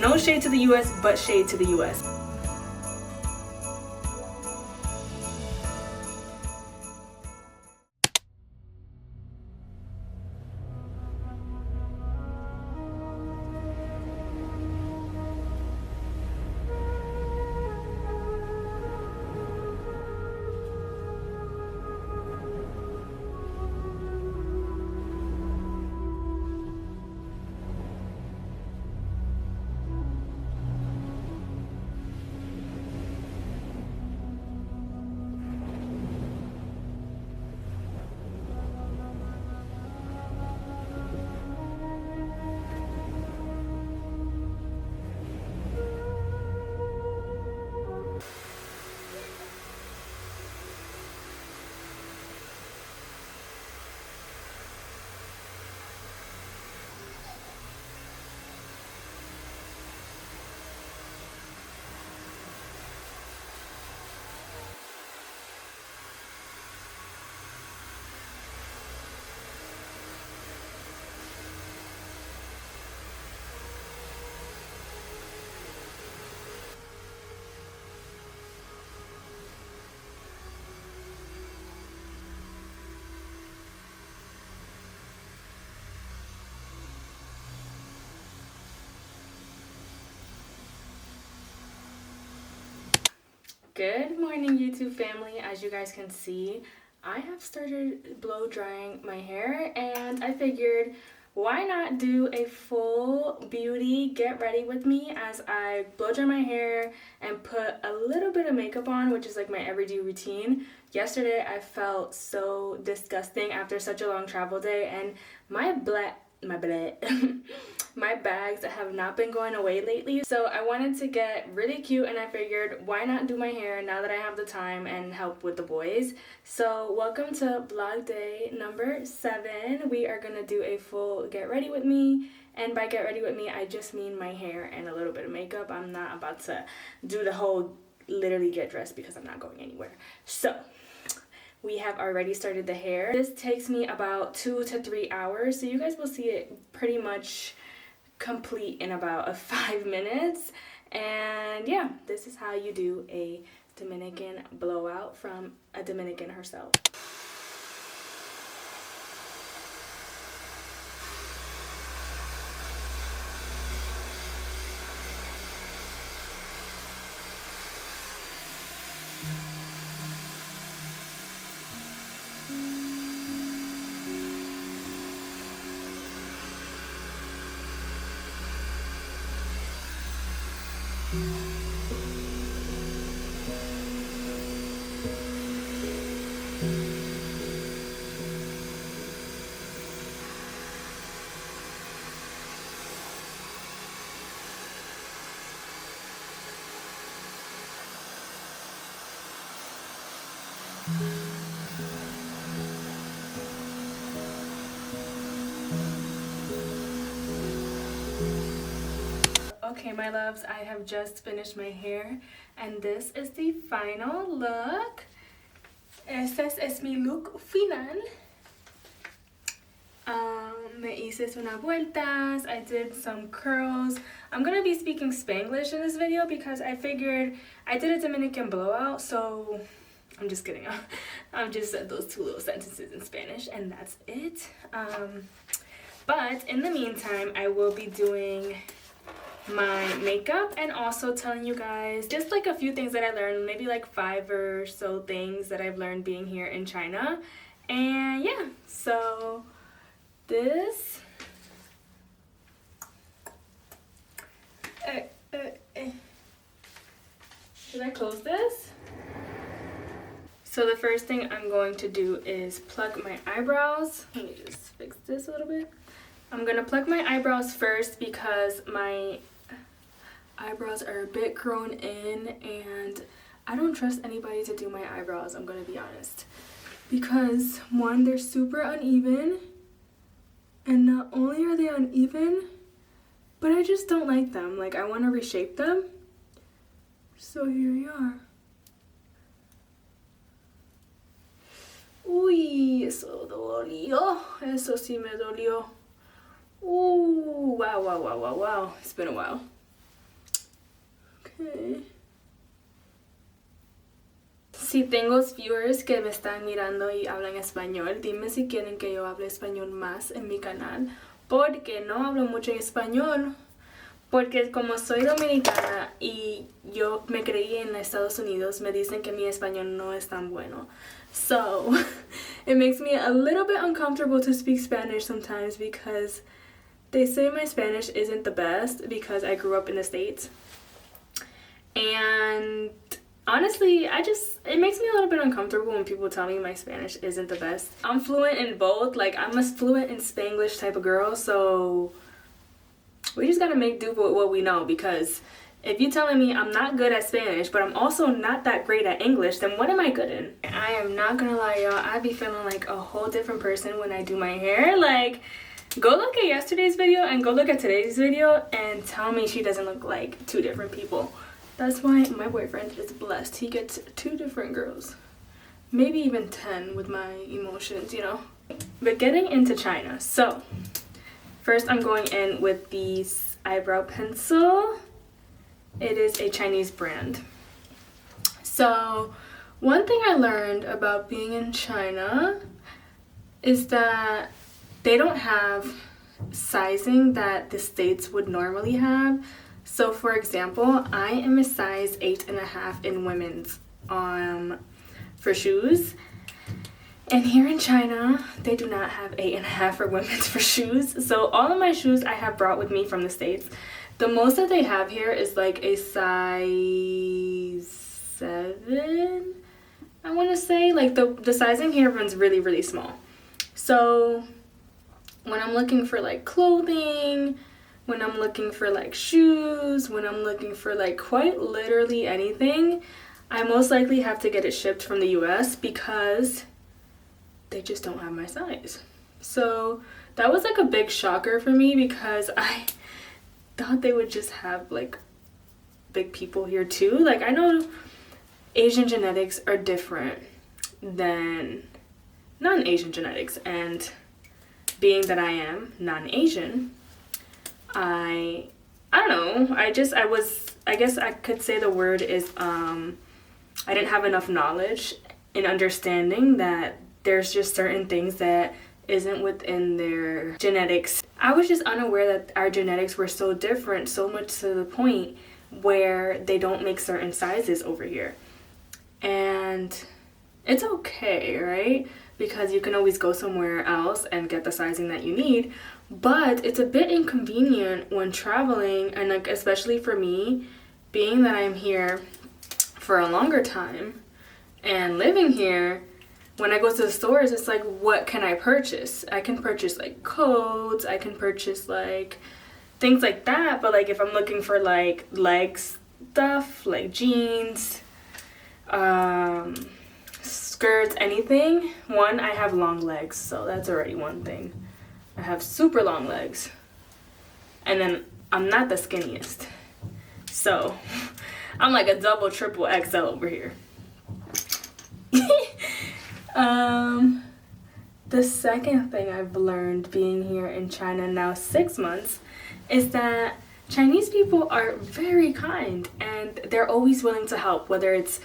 No shade to the US, but shade to the US. Good morning, YouTube family. As you guys can see, I have started blow drying my hair, and I figured why not do a full beauty get ready with me as I blow dry my hair and put a little bit of makeup on, which is like my everyday routine. Yesterday I felt so disgusting after such a long travel day, and my my bags have not been going away lately, so I wanted to get really cute, and I figured why not do my hair now that I have the time and help with the boys. So welcome to vlog day number 7. We are gonna do a full get ready with me, and by get ready with me I just mean my hair and a little bit of makeup. I'm not about to do the whole literally get dressed because I'm not going anywhere. So we have already started the hair. This takes me about 2 to 3 hours, so you guys will see it pretty much complete in about 5 minutes. And yeah, this is how you do a Dominican blowout from a Dominican herself. Okay, my loves, I have just finished my hair, and this is the final look. Este es mi look final. Me hice unas vueltas, I did some curls. I'm gonna be speaking Spanglish in this video because I figured I did a Dominican blowout, so I'm just kidding. I'm just said those 2 little sentences in Spanish, and that's it. But in the meantime, I will be doing my makeup and also telling you guys just like a few things that I learned, maybe like 5 or so things that I've learned being here in China. And yeah, so this should I close this? So the first thing I'm going to do is pluck my eyebrows. Let me just fix this a little bit. I'm gonna pluck my eyebrows first because my eyebrows are a bit grown in, and I don't trust anybody to do my eyebrows, I'm gonna be honest. Because one, they're super uneven, and not only are they uneven, but I just don't like them. Like, I want to reshape them. So here we are. Uy, eso dolió. Eso sí me dolió. Ooh, wow. It's been a while. Si tengo viewers que me están mirando y hablan español, dime si quieren que yo hable español más en mi canal, porque no hablo mucho en español, porque como soy dominicana y yo me creí en Estados Unidos, me dicen que mi español no es tan bueno. So, it makes me a little bit uncomfortable to speak Spanish sometimes because they say my Spanish isn't the best because I grew up in the States. And honestly, it makes me a little bit uncomfortable when people tell me my Spanish isn't the best. I'm fluent in both. Like, I'm a fluent in Spanglish type of girl, so we just gotta make do with what we know, because if you're telling me I'm not good at Spanish, but I'm also not that great at English, then what am I good in? I am not gonna lie, y'all, I be feeling like a whole different person when I do my hair. Like, go look at yesterday's video and go look at today's video and tell me she doesn't look like two different people. That's why my boyfriend is blessed. He gets 2 different girls. Maybe even 10 with my emotions, you know? But getting into China. So, first I'm going in with this eyebrow pencil. It is a Chinese brand. So, one thing I learned about being in China is that they don't have sizing that the States would normally have. So for example, I am a size 8.5 in women's for shoes. And here in China, they do not have 8.5 for women's for shoes. So all of my shoes I have brought with me from the States. The most that they have here is like a size 7, I want to say. Like the sizing here runs really, really small. So when I'm looking for like clothing, when I'm looking for like shoes, when I'm looking for like quite literally anything, I most likely have to get it shipped from the US because they just don't have my size. So that was like a big shocker for me because I thought they would just have like big people here too. Like, I know Asian genetics are different than non-Asian genetics, and being that I am non-Asian, I don't know, I guess I could say the word is I didn't have enough knowledge in understanding that there's just certain things that isn't within their genetics. I was just unaware that our genetics were so different, so much to the point where they don't make certain sizes over here. And it's okay, right? Because you can always go somewhere else and get the sizing that you need. But it's a bit inconvenient when traveling, and like especially for me, being that I'm here for a longer time and living here, when I go to the stores, it's like, what can I purchase? I can purchase like coats, I can purchase like things like that, but like if I'm looking for like leg stuff, like jeans, skirts, anything, one, I have long legs, so that's already one thing. I have super long legs, and then I'm not the skinniest, so I'm like a double, triple XL over here. The second thing I've learned being here in China now 6 months is that Chinese people are very kind and they're always willing to help, whether it's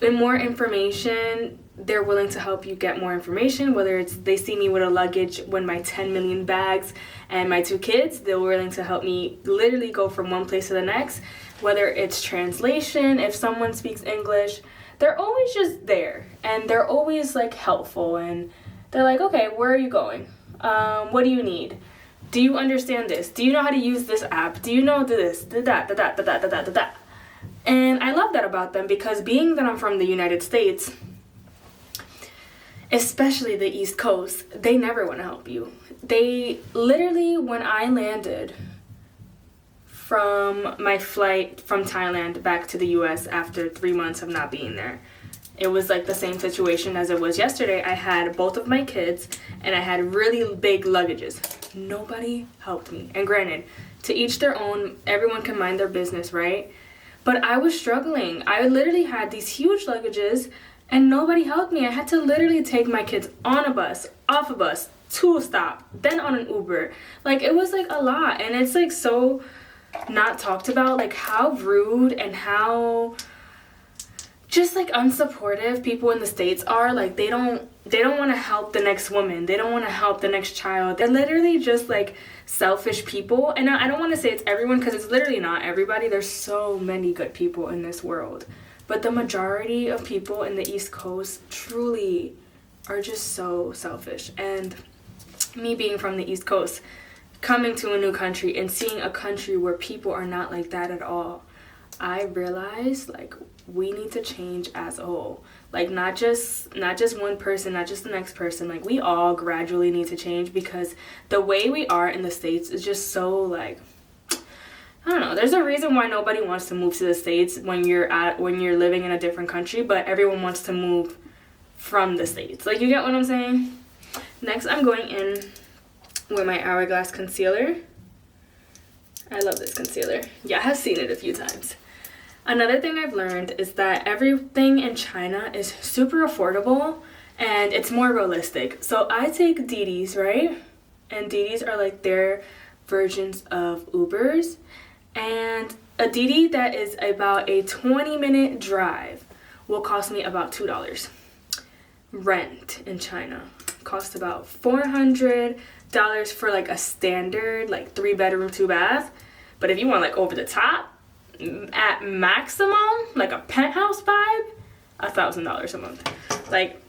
in more information, they're willing to help you get more information, whether it's they see me with a luggage with my 10 million bags and my 2 kids, they're willing to help me literally go from one place to the next, whether it's translation, if someone speaks English, they're always just there and they're always like helpful, and they're like, okay, where are you going? What do you need? Do you understand this? Do you know how to use this app? Do you know this, that. And I love that about them, because being that I'm from the United States, especially the East Coast, they never want to help you. They literally, when I landed from my flight from Thailand back to the US after 3 months of not being there, it was like the same situation as it was yesterday. I had both of my kids and I had really big luggages. Nobody helped me. And granted, to each their own, everyone can mind their business, right? But I was struggling. I literally had these huge luggages and nobody helped me. I had to literally take my kids on a bus, off a bus, to a stop, then on an Uber. Like, it was like a lot, and it's like so not talked about, like how rude and how just like unsupportive people in the States are. Like they don't want to help the next woman, they don't want to help the next child. They're literally just like selfish people. And I don't want to say it's everyone, because it's literally not everybody. There's so many good people in this world, but the majority of people in the East Coast truly are just so selfish. And me being from the East Coast, coming to a new country and seeing a country where people are not like that at all, I realized like we need to change as a whole. Like not just one person, not just the next person, like we all gradually need to change, because the way we are in the States is just so like, I don't know, there's a reason why nobody wants to move to the States when you're living in a different country, but everyone wants to move from the States. Like, you get what I'm saying? Next, I'm going in with my Hourglass concealer. I love this concealer. Yeah, I have seen it a few times. Another thing I've learned is that everything in China is super affordable and it's more realistic. So I take Didi's, right? And Didi's are like their versions of Ubers. And a Didi that is about a 20-minute drive will cost me about $2. Rent in China costs about $400 for like a standard like 3-bedroom 2-bath. But if you want like over the top, at maximum like a penthouse vibe, $1,000 a month. Like,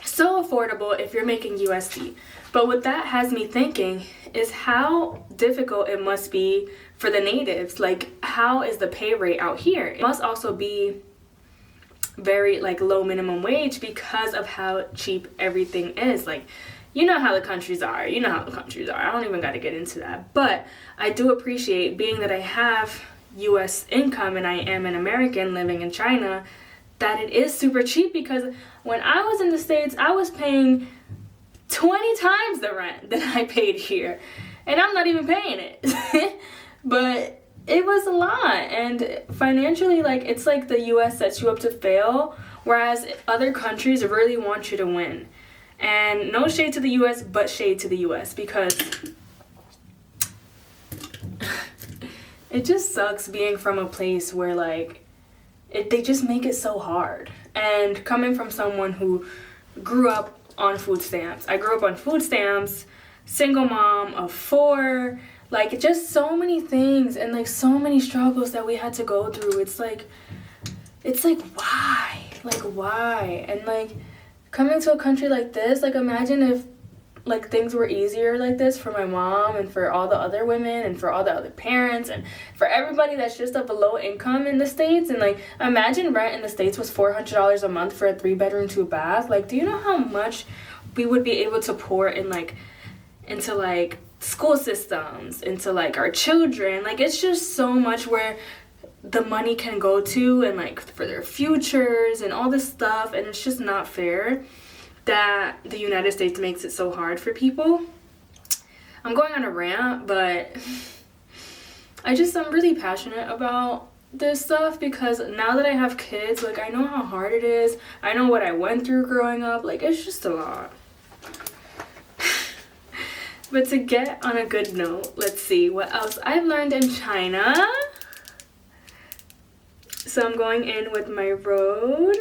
so affordable if you're making USD. But what that has me thinking is how difficult it must be for the natives. Like, how is the pay rate out here? It must also be very like low minimum wage because of how cheap everything is. Like, you know how the countries are. I don't even got to get into that. But I do appreciate, being that I have US income and I am an American living in China, that it is super cheap, because when I was in the States, I was paying 20 times the rent that I paid here. And I'm not even paying it. But it was a lot. And financially, like, it's like the US sets you up to fail, whereas other countries really want you to win. And no shade to the US, but shade to the US, because it just sucks being from a place where like they just make it so hard. And coming from someone who grew up on food stamps, I grew up on food stamps, single mom of 4, like just so many things and like so many struggles that we had to go through. It's like why? And like coming to a country like this, like imagine if like things were easier like this for my mom and for all the other women and for all the other parents and for everybody that's just of a low income in the States. And like imagine rent in the States was $400 a month for a 3-bedroom 2-bath. Like, do you know how much we would be able to pour in like into like school systems, into like our children? Like, it's just so much where the money can go to, and like for their futures and all this stuff. And it's just not fair that the United States makes it so hard for people. I'm going on a rant, but I'm really passionate about this stuff, because now that I have kids, like I know how hard it is. I know what I went through growing up. Like, it's just a lot. But to get on a good note, let's see what else I've learned in China. So I'm going in with my road.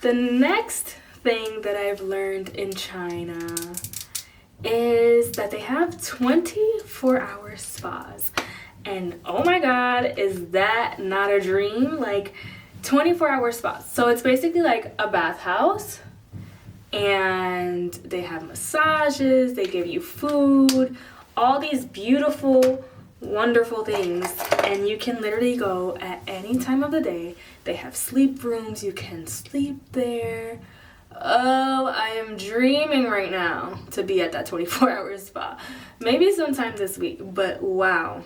The next thing that I've learned in China is that they have 24-hour spas. And oh my God, is that not a dream? Like 24-hour spas. So it's basically like a bathhouse, and they have massages, they give you food, all these beautiful, wonderful things, and you can literally go at any time of the day. They have sleep rooms, you can sleep there. Oh, I am dreaming right now to be at that 24-hour spa. Maybe sometime this week, but wow.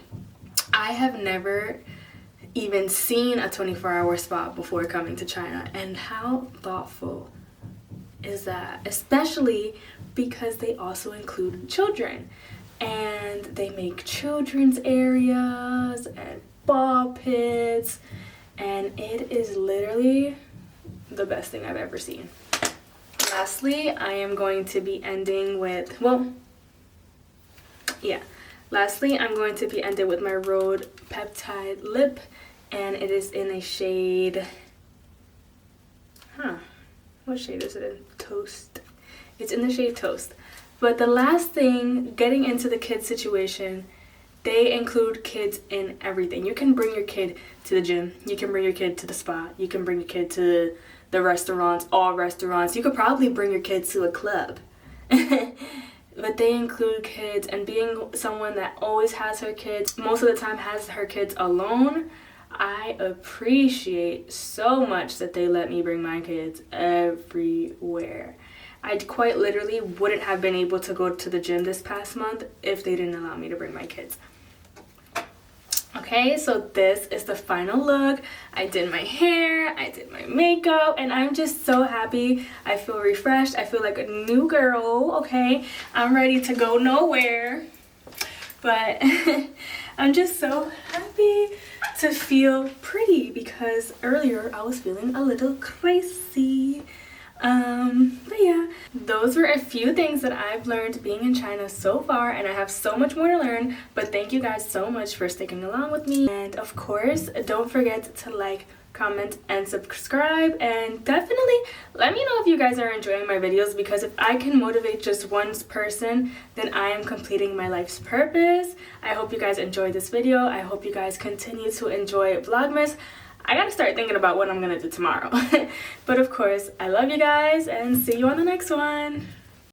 I have never even seen a 24-hour spa before coming to China, and how thoughtful is that? Especially because they also include children, and they make children's areas and ball pits, and it is literally the best thing I've ever seen. Lastly, I am going to be ending with, Lastly, I'm going to be ending with my Rhode Peptide Lip, and it is in a shade, what shade is it in? Toast. It's in the shade Toast. But the last thing, getting into the kids situation, they include kids in everything. You can bring your kid to the gym. You can bring your kid to the spa. You can bring your kid to the restaurants, all restaurants. You could probably bring your kids to a club. But they include kids, and being someone that always has her kids, most of the time has her kids alone, I appreciate so much that they let me bring my kids everywhere. I quite literally wouldn't have been able to go to the gym this past month if they didn't allow me to bring my kids. Okay, so this is the final look. I did my hair, I did my makeup, and I'm just so happy. I feel refreshed. I feel like a new girl, okay? I'm ready to go nowhere. But I'm just so happy to feel pretty because earlier I was feeling a little crazy. But yeah, those were a few things that I've learned being in China so far, and I have so much more to learn. But thank you guys so much for sticking along with me, and of course don't forget to like, comment, and subscribe, and definitely let me know if you guys are enjoying my videos, because if I can motivate just one person, then I am completing my life's purpose. I hope you guys enjoyed this video. I hope you guys continue to enjoy Vlogmas. I gotta start thinking about what I'm gonna do tomorrow. But of course, I love you guys, and see you on the next one.